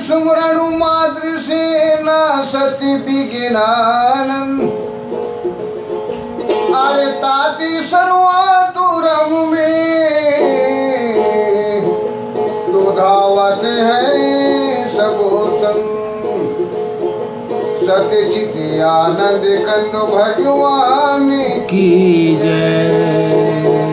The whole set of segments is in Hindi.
सुमरण मातृ सेना सती विज्ञानंद अरे ताती सर्वातुरम में तो धावत है सबो संग सत्यजित आनंद कंद भगवान की जय।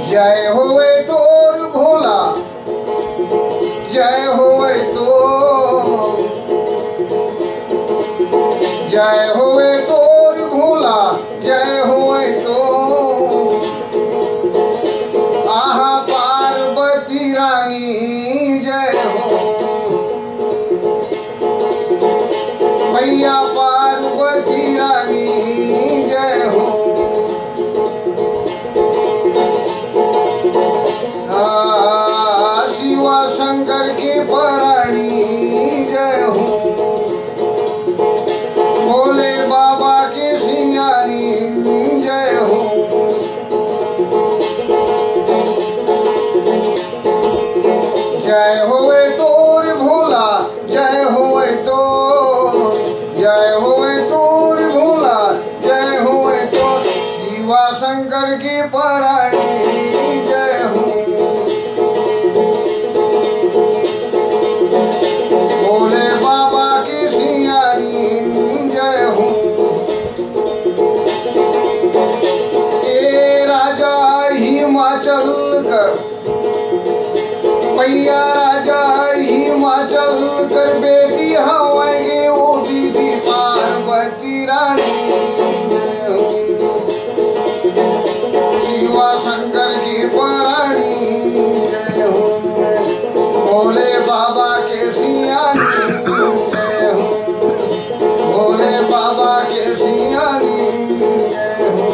जय होवे तोर भोला जय होवे तो जय होवे तोर भोला जय होवे तो आहा पार्वती रानी जय हो मैया पार्वती रानी जय हो शिवा शंकर के पराणी जय हो भोले बाबा के सियानी जय हो जय होवे तोर भोला जय होवे तो जय होवे तोर भोला जय होवे तो शिवा शंकर के पराणी जय हो भोले बाबा की सियानी जय हो ए राजा हिमाचल कर भैया राजा हिमाचल कर बेटी हवाएंगे वो दीदी पार्वती रानी जय हो शिवा शंकर की पराणी जय हो भोले बाबा के सियानी जय हो भोले बाबा के सियानी जय हो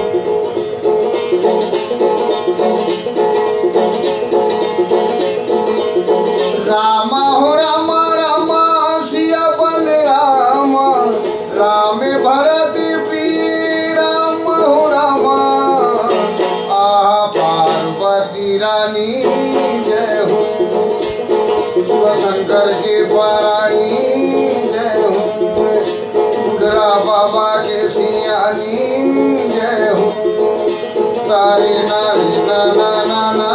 रामा हो रामा रामा सिया बल राम राम भरत पी राम हो रामा आहा पार्वती रानी जय हो शिव शंकर के पराणी जय हो बुढ़रा बाबा के सियानी जय हो सारे नारी ना ना ना ना